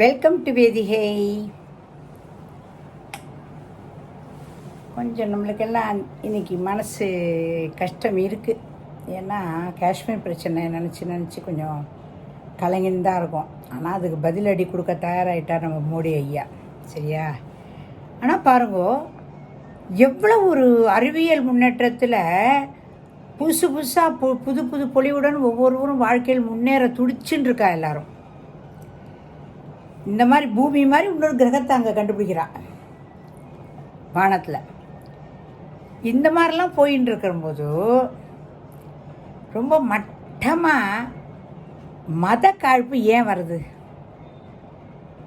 Welcome to வேதிகை. கொஞ்சம் நம்மளுக்கெல்லாம் இன்றைக்கி மனசு கஷ்டம் இருக்குது. ஏன்னா காஷ்மீர் பிரச்சனை நினச்சி கொஞ்சம் கலங்கின்னு தான் இருக்கும். ஆனால் அதுக்கு பதிலடி கொடுக்க தயாராகிட்டார் நம்ம மோடி ஐயா. சரியா? ஆனால் பாருங்கோ, எவ்வளோ ஒரு அறிவியல் முன்னேற்றத்தில் புதுசாக புது புது பொலிவுடன் ஒவ்வொருவரும் வாழ்க்கையில் முன்னேற துடிச்சுன்னு இருக்கா எல்லாரும். இந்த மாதிரி பூமி மாதிரி இன்னொரு கிரகத்தை அங்கே கண்டுபிடிக்கிறான் வானத்தில். இந்த மாதிரிலாம் போயின்னு இருக்கிறபோது ரொம்ப மட்டமாக மத காழ்ப்பு ஏன் வருது?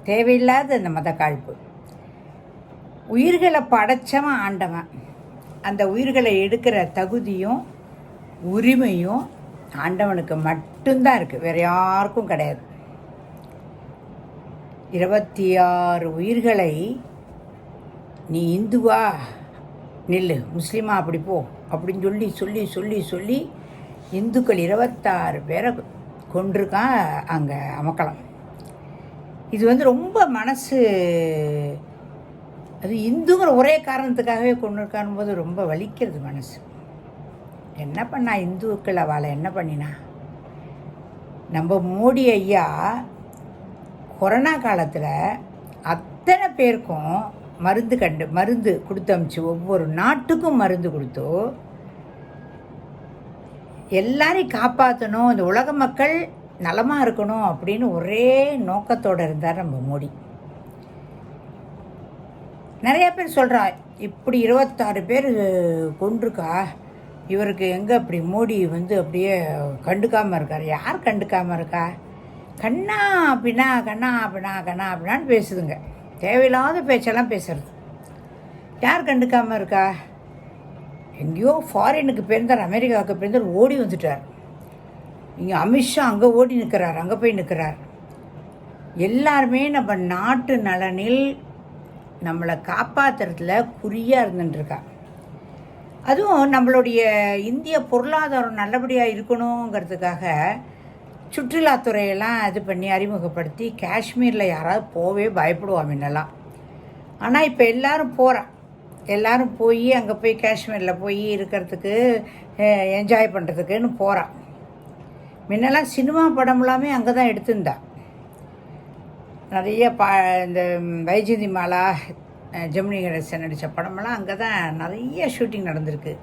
தேவையில்லாத அந்த மத காழ்ப்பு. உயிர்களை படைச்சவன் ஆண்டவன். அந்த உயிர்களை எடுக்கிற தகுதியும் உரிமையும் ஆண்டவனுக்கு மட்டும்தான் இருக்குது, வேறு யாருக்கும் கிடையாது. 26 உயிர்களை நீ இந்துவா நில்லு, முஸ்லீமா அப்படி போ அப்படின்னு சொல்லி சொல்லி சொல்லி சொல்லி இந்துக்கள் 26 பேரை கொண்டிருக்கான் அங்கே அமக்கலாம். இது ரொம்ப மனசு, அது இந்துங்கிற ஒரே காரணத்துக்காகவே கொண்டிருக்கான் போது ரொம்ப வலிக்கிறது மனசு. என்ன பண்ணா இந்துக்கள்? அவளை என்ன பண்ணினா? நம்ம மோடி ஐயா கொரோனா காலத்தில் அத்தனை பேருக்கும் மருந்து கொடுத்து அமிச்சு, ஒவ்வொரு நாட்டுக்கும் மருந்து கொடுத்தோ எல்லாரையும் காப்பாற்றணும், இந்த உலக மக்கள் நலமாக இருக்கணும் அப்படின்னு ஒரே நோக்கத்தோடு இருந்தார் நம்ம மோடி. நிறையா பேர் சொல்கிறா, இப்படி 26 பேர் கொண்டிருக்கா, இவருக்கு எங்கே அப்படி மோடி அப்படியே கண்டுக்காமல் இருக்கார்? யார் கண்டுக்காமல் இருக்கா? கண்ணா அப்படின்னான்னு பேசுதுங்க. தேவையில்லாத பேச்செல்லாம் பேசுறது. யார் கண்டுக்காமல் இருக்கா? எங்கேயோ ஃபாரினுக்கு போயிருந்தார், அமெரிக்காவுக்கு போயிருந்தார், ஓடி வந்துட்டார். இங்கே அமித்ஷா அங்கே ஓடி நிற்கிறார், அங்கே போய் நிற்கிறார். எல்லாருமே நம்ம நாட்டு நலனில் நம்மளை காப்பாற்றுறதுல குறியாக இருந்துட்டுருக்கா. அதுவும் நம்மளுடைய இந்திய பொருளாதாரம் நல்லபடியாக இருக்கணுங்கிறதுக்காக சுற்றுலாத்துறையெல்லாம் இது பண்ணி அறிமுகப்படுத்தி காஷ்மீரில் யாராவது போவே பயப்படுவாங்க முன்னெல்லாம். ஆனால் இப்போ எல்லோரும் போய் அங்கே போய் காஷ்மீரில் போய் இருக்கிறதுக்கு என்ஜாய் பண்ணுறதுக்குன்னு போகிறான். முன்னெல்லாம் சினிமா படம்லாமே அங்கே தான் எடுத்திருந்தா. நிறைய இந்த வைஜெயந்தி மாலா, ஜெமினி கணேசன் நடித்த படமெல்லாம் அங்கே தான் நிறைய ஷூட்டிங் நடந்திருக்கு.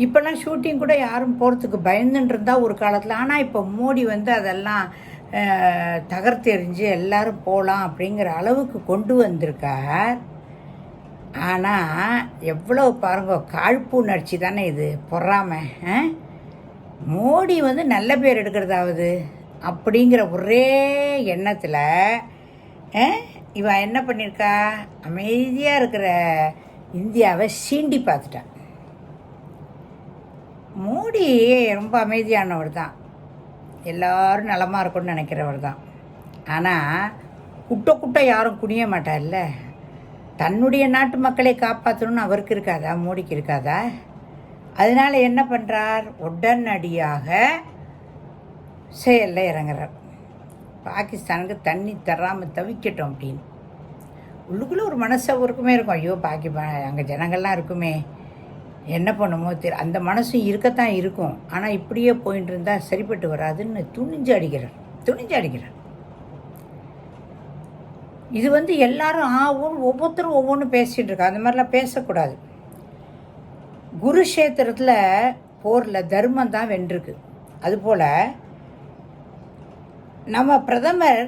இப்போல்லாம் ஷூட்டிங் கூட யாரும் போகிறதுக்கு பயந்துட்டு இருந்தால் ஒரு காலத்தில். ஆனால் இப்போ மோடி அதெல்லாம் தகர்த்தெறிஞ்சு எல்லோரும் போகலாம் அப்படிங்கிற அளவுக்கு கொண்டு வந்திருக்கார். ஆனால் எவ்வளோ பாருங்க, காழ்ப்புணர்ச்சி தானே இது, பொறாமல். மோடி நல்ல பேர் எடுக்கிறதாவது அப்படிங்கிற ஒரே எண்ணத்தில் இவன் என்ன பண்ணியிருக்கா, அமைதியாக இருக்கிற இந்தியாவை சீண்டி பார்த்துட்டான். மோடி ரொம்ப அமைதியானவர் தான், எல்லோரும் நலமாக இருக்கும்னு நினைக்கிறவர் தான். ஆனால் குட்டை யாரும் குனிய மாட்டார்ல. தன்னுடைய நாட்டு மக்களை காப்பாற்றணும்னு அவருக்கு இருக்காதா? மோடிக்கு இருக்காதா? அதனால் என்ன பண்ணுறார்? உடனடியாக செயலில் இறங்குறார். பாகிஸ்தானுக்கு தண்ணி தராமல் தவிக்கட்டும் அப்படின்னு. உள்ளுக்குள்ளே ஒரு மனசு அவருக்குமே இருக்கும், ஐயோ அங்கே ஜனங்கள்லாம் இருக்குமே, என்ன பண்ணுமோ அந்த மனசும் இருக்கத்தான் இருக்கும். ஆனால் இப்படியே போயிட்டு இருந்தால் சரிப்பட்டு வராதுன்னு துணிஞ்சு அடிக்கிறார். இது எல்லாரும் ஒவ்வொருத்தரும் ஒவ்வொன்றும் பேசிகிட்டு இருக்கா. அந்த மாதிரிலாம் பேசக்கூடாது. குருஷேத்திரத்தில் போரில் தர்மம் தான் வென்றிருக்கு. அதுபோல் நம்ம பிரதமர்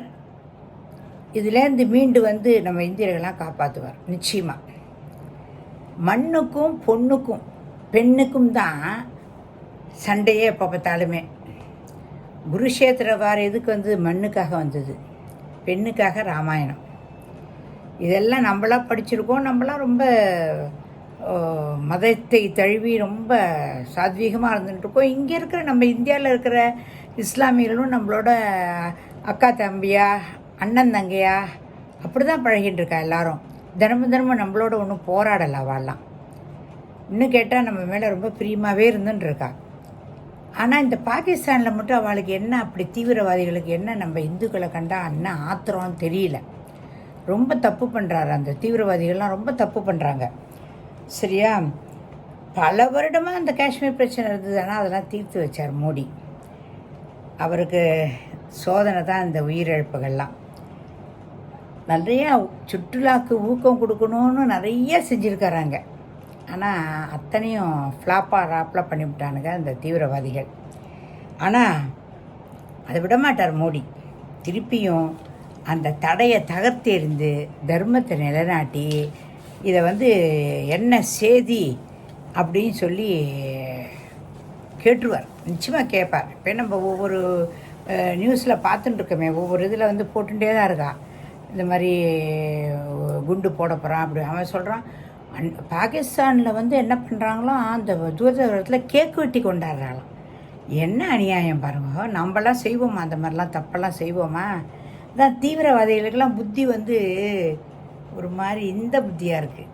இதுலேருந்து மீண்டு நம்ம இந்தியர்களெலாம் காப்பாற்றுவார் நிச்சயமாக. மண்ணுக்கும் பொண்ணுக்கும் பெண்ணுக்கும் தான் சண்டையே எப்போ பார்த்தாலுமே. குருஷேத்திர வார எதுக்கு மண்ணுக்காக வந்தது, பெண்ணுக்காக ராமாயணம். இதெல்லாம் நம்மளாம் படிச்சிருக்கோம். நம்மளாம் ரொம்ப மதத்தை தழுவி ரொம்ப சாத்வீகமாக இருந்துட்டுருக்கோம். இங்கே இருக்கிற நம்ம இந்தியாவில் இருக்கிற இஸ்லாமியர்களும் நம்மளோட அக்கா தம்பியா, அண்ணன் தங்கையா அப்படி தான் பழகிட்டு இருக்கா எல்லாரும். தினமும் நம்மளோட ஒன்றும் போராடலை வாழலாம். இன்னும் கேட்டால் நம்ம மேலே ரொம்ப பிரியமாகவே இருந்துட்டுருக்கா. ஆனால் இந்த பாகிஸ்தானில் மட்டும் அவளுக்கு என்ன அப்படி தீவிரவாதிகளுக்கு என்ன நம்ம இந்துக்களை கண்டா என்ன ஆத்திரம்னு தெரியல. ரொம்ப தப்பு பண்ணுறாரு. அந்த தீவிரவாதிகள்லாம் ரொம்ப தப்பு பண்ணுறாங்க. சரியா? பல வருடமாக அந்த காஷ்மீர் பிரச்சனை இருந்தது. ஆனால் அதெல்லாம் தீர்த்து வச்சார் மோடி. அவருக்கு சோதனை தான் இந்த உயிரிழப்புகள்லாம். நிறையா சுற்றுலாவுக்கு ஊக்கம் கொடுக்கணும்னு நிறைய செஞ்சுருக்காராங்க. ஆனால் அத்தனையும் ராப்பில் பண்ணிவிட்டானுங்க இந்த தீவிரவாதிகள். ஆனால் அதை விட மாட்டார் மோடி. திருப்பியும் அந்த தடையை தகர்த்தெறிந்து தர்மத்தை நிலைநாட்டி இதை என்ன சேதி அப்படின்னு சொல்லி கேட்டுருவார். நிச்சயமாக கேட்பார். இப்போ நம்ம ஒவ்வொரு நியூஸில் பார்த்துட்டுருக்கோமே, ஒவ்வொரு இதில் போட்டுகிட்டே தான் இருக்கா. இந்த மாதிரி குண்டு போட போகிறான் அப்படி அவன் சொல்கிறான். பாகிஸ்தானில் என்ன பண்ணுறாங்களோ அந்த தூரத்தில் கேக்கு வெட்டி கொண்டாடுறாங்களாம். என்ன அநியாயம் பாருங்க. நம்மளாம் செய்வோமா அந்த மாதிரிலாம் தப்பெல்லாம் செய்வோமா? அதான் தீவிரவாதிகளுக்கெல்லாம் புத்தி ஒரு மாதிரி இந்த புத்தியாக இருக்குது.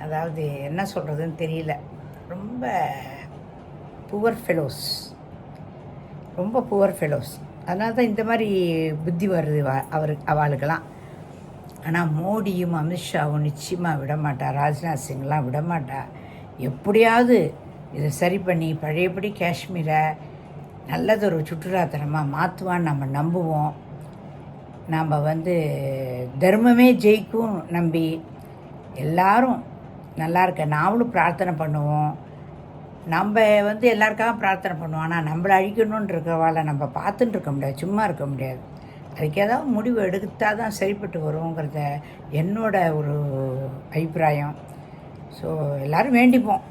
அதாவது என்ன சொல்கிறதுன்னு தெரியல. ரொம்ப புவர் ஃபெலோஸ், ரொம்ப புவர் ஃபெலோஸ். அதனால தான் இந்த மாதிரி புத்தி வருது அவளுக்கெல்லாம். ஆனால் மோடியும் அமித்ஷாவும் நிச்சயமாக விடமாட்டா. ராஜ்நாத் சிங்லாம் விடமாட்டா. எப்படியாவது இதை சரி பண்ணி பழையபடி காஷ்மீரை நல்லதொரு சுற்றுலாத்தலமாக மாற்றுவான்னு நம்ம நம்புவோம். நாம் தர்மமே ஜெயிக்கும் நம்பி எல்லாரும் நல்லா இருக்க நாமளும் பிரார்த்தனை பண்ணுவோம். நம்ம எல்லாருக்காக பிரார்த்தனை பண்ணுவோம். ஆனால் நம்மளை அழிக்கணுன்னு இருக்கிறவாளை நம்ம பார்த்துட்டு இருக்க முடியாது, சும்மா இருக்க முடியாது. அதுக்கு ஏதாவது முடிவு எடுத்தால் தான் சரிப்பட்டு வருவோங்கிறத என்னோட ஒரு அபிப்பிராயம். ஸோ எல்லோரும் வேண்டிப்போம்,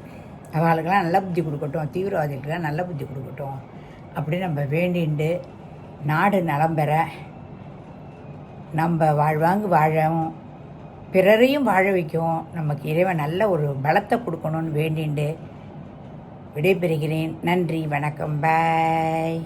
அவளுக்கெல்லாம் நல்ல புத்தி கொடுக்கட்டும், தீவிரவாதிகளுக்கெல்லாம் நல்ல புத்தி கொடுக்கட்டும் அப்படி நம்ம வேண்டிண்டு நாடு நலம் பெற நம்ம வாழ்வாங்கு வாழவும் பிறரையும் வாழ வைக்கவும் நமக்கு இறைவன் நல்ல ஒரு பலத்தை கொடுக்கணும்னு வேண்டிண்டு விடைபெறுகிறேன். நன்றி, வணக்கம், பாய்.